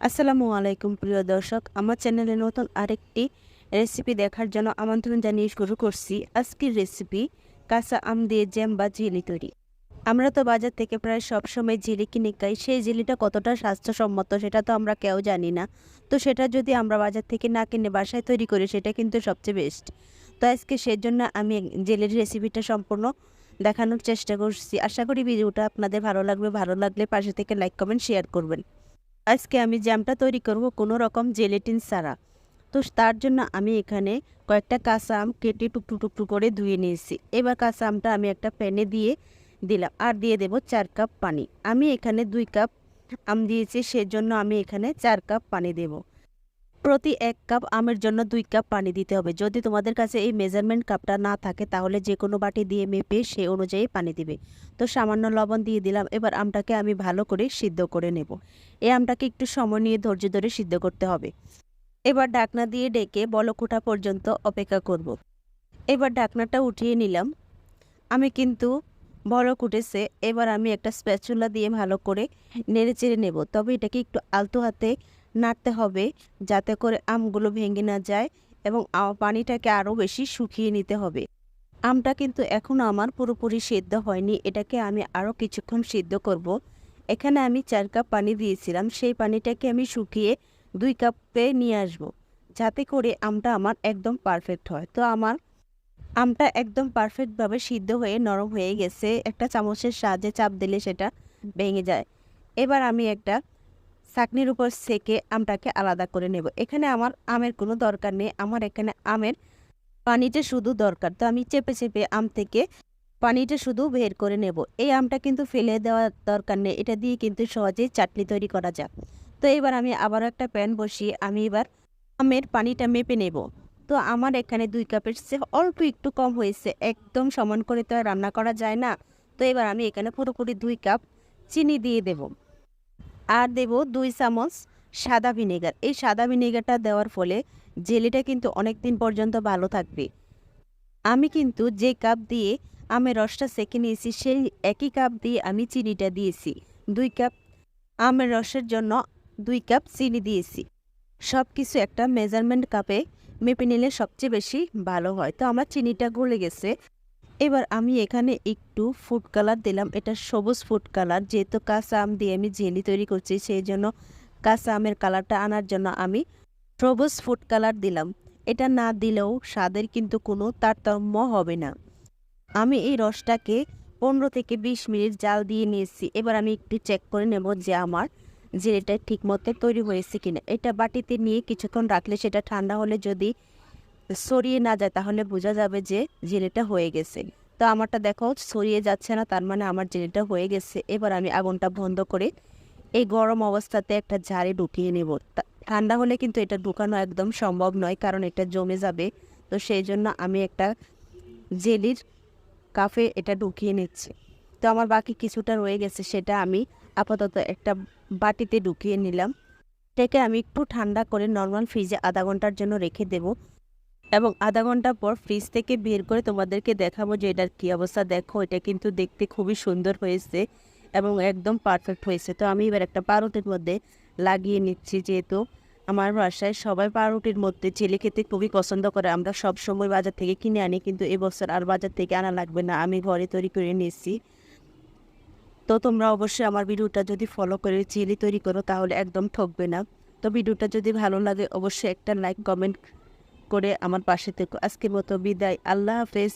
আসসালামু আলাইকুম প্রিয় দর্শক, আমার চ্যানেলে নতুন আরেকটি রেসিপি দেখার জন্য আমন্ত্রণ জানিয়ে শুরু করছি। আজকের রেসিপি কাঁচা আম দিয়ে জ্যাম বা জেলি তৈরি। আমরা তো বাজার থেকে প্রায় সব সময় জেলি কিনে খাই, সেই জেলিটা কতটা স্বাস্থ্যসম্মত সেটা তো আমরা কেউ জানি না। তো সেটা যদি আমরা বাজার থেকে না কিনে বাসায় তৈরি করি সেটা কিন্তু সবচেয়ে বেস্ট। তো আজকে সেজন্য আমি জেলির রেসিপিটা সম্পূর্ণ দেখানোর চেষ্টা করছি। আশা করি ভিডিওটা আপনাদের ভালো লাগবে। ভালো লাগলে পাশে থেকে লাইক কমেন্ট শেয়ার করবেন। আজকে আমি জ্যামটা তৈরি করব কোনো রকম জেলেটিন ছাড়া। তো তার জন্য আমি এখানে কয়েকটা কাঁচা আম কেটে টুকরো টুকরো করে ধুয়ে নিয়েছি। এবার কাঁচা আমটা আমি একটা প্যানে দিয়ে দিলাম আর দিয়ে দেব 4 কাপ পানি। আমি এখানে 2 কাপ আম দিয়েছি, সেজন্য আমি এখানে 4 কাপ পানি দেব। প্রতি 1 কাপ আমের জন্য 2 কাপ পানি দিতে হবে। যদি তোমাদের কাছে এই মেজারমেন্ট কাপটা না থাকে তাহলে যে কোনো বাটি দিয়ে মেপে সেই অনুযায়ী পানি দিবে। তো সামান্য লবণ দিয়ে দিলাম। এবার আমটাকে আমি ভালো করে সিদ্ধ করে নেব। এই আমটাকে একটু সময় নিয়ে ধৈর্য ধরে সিদ্ধ করতে হবে। এবার ঢাকনা দিয়ে ডেকে বলক ওঠা পর্যন্ত অপেক্ষা করব। এবার ঢাকনাটা উঠিয়ে নিলাম। আমি কিন্তু বলক উঠেছে। এবার আমি একটা স্প্যাচুলা দিয়ে ভালো করে নেড়ে চেড়ে নেব। তবে এটাকে একটু আলতো হাতে নাড়তে হবে যাতে করে আমগুলো ভেঙে না যায়, এবং পানিটাকে আরও বেশি শুকিয়ে নিতে হবে। আমটা কিন্তু এখনও আমার পুরোপুরি সিদ্ধ হয়নি, এটাকে আমি আরও কিছুক্ষণ সিদ্ধ করব। এখানে আমি 4 কাপ পানি দিয়েছিলাম, সেই পানিটাকে আমি শুকিয়ে 2 কাপে নিয়ে আসব, যাতে করে আমটা আমার একদম পারফেক্ট হয়। তো আমার আমটা একদম পারফেক্টভাবে সিদ্ধ হয়ে নরম হয়ে গেছে। একটা চামচের সাহায্যে চাপ দিলে সেটা ভেঙে যায়। এবার আমি একটা ছাঁকনির উপর সেকে আমটাকে আলাদা করে নেব। এখানে আমার আমের কোনো দরকার নেই, আমার এখানে আমের পানিটা শুধু দরকার। তো আমি চেপে চেপে আম থেকে পানিটা শুধু বের করে নেব। এই আমটা কিন্তু ফেলে দেওয়ার দরকার নেই, এটা দিয়ে কিন্তু সহজেই চাটনি তৈরি করা যায়। তো এবার আমি আবারও একটা প্যান বসিয়ে আমি এবার আমের পানিটা মেপে নেব। তো আমার এখানে 2 কাপের চেয়ে অল্প একটু কম হয়েছে, একদম সমান করে তো আর রান্না করা যায় না। তো এবার আমি এখানে পুরোপুরি 2 কাপ চিনি দিয়ে দেব আর দেব 2 চামচ সাদা ভিনেগার। এই সাদা ভিনেগারটা দেওয়ার ফলে জেলিটা কিন্তু অনেক দিন পর্যন্ত ভালো থাকবে। আমি কিন্তু যে কাপ দিয়ে আমের রসটা সেঁকে নিয়েছি সেই একই কাপ দিয়ে আমি চিনিটা দিয়েছি। 2 কাপ আমের রসের জন্য 2 কাপ চিনি দিয়েছি। সব কিছু একটা মেজারমেন্ট কাপে মেপে নিলে সবচেয়ে বেশি ভালো হয়। তো আমার চিনিটা গলে গেছে। এবার আমি এখানে একটু ফুড কালার দিলাম, এটা সবুজ ফুড কালার। যেহেতু কাঁচা আম দিয়ে আমি জেলি তৈরি করছি সেই জন্য কাঁচা আমের কালারটা আনার জন্য আমি সবুজ ফুড কালার দিলাম। এটা না দিলেও স্বাদের কিন্তু কোনো তারতম্য হবে না। আমি এই রসটাকে 15 থেকে 20 মিনিট জাল দিয়ে নিয়েছি। এবার আমি একটু চেক করে নেব যে আমার জেলিটা ঠিক মতো তৈরি হয়েছে কিনা। এটা বাটিতে নিয়ে কিছুক্ষণ রাখলে সেটা ঠান্ডা হলে যদি ছড়িয়ে না যায় তাহলে বোঝা যাবে যে জেলিটা হয়ে গেছে। তো আমারটা দেখো ছড়িয়ে যাচ্ছে না, তার মানে আমার জেলিটা হয়ে গেছে। এবার আমি আগুনটা বন্ধ করে এই গরম অবস্থাতে একটা জারে ঢুকিয়ে নেব। ঠান্ডা হলে কিন্তু এটা ঢুকানো একদম সম্ভব নয়, কারণ এটা জমে যাবে। তো সেই জন্য আমি একটা জেলির কাপে এটা ঢুকিয়ে নিচ্ছি। তো আমার বাকি কিছুটা রয়ে গেছে, সেটা আমি আপাতত একটা বাটিতে ঢুকিয়ে নিলাম। এটাকে আমি একটু ঠান্ডা করে নর্মাল ফ্রিজে আধা ঘন্টার জন্য রেখে দেব, এবং আধা ঘন্টা পর ফ্রিজ থেকে বের করে তোমাদেরকে দেখাবো যে এটার কী অবস্থা। দেখো এটা কিন্তু দেখতে খুবই সুন্দর হয়েছে এবং একদম পারফেক্ট হয়েছে। তো আমি এবার একটা পাউরুটির মধ্যে লাগিয়ে নিচ্ছি, যেহেতু আমার বাসায় সবাই পাউরুটির মধ্যে জেলি খেতে খুবই পছন্দ করে। আমরা সব সময় বাজার থেকে কিনে আনি, কিন্তু এবছর আর বাজার থেকে আনা লাগবে না, আমি ঘরে তৈরি করে নিয়েছি। তো তোমরা অবশ্যই আমার ভিডিওটা যদি ফলো করে জেলি তৈরি করো তাহলে একদম ঠকবে না। তো ভিডিওটা যদি ভালো লাগে অবশ্যই একটা লাইক কমেন্ট করে আমার পাশে থেকো। আজকের মতো বিদায়, আল্লাহ হাফেজ।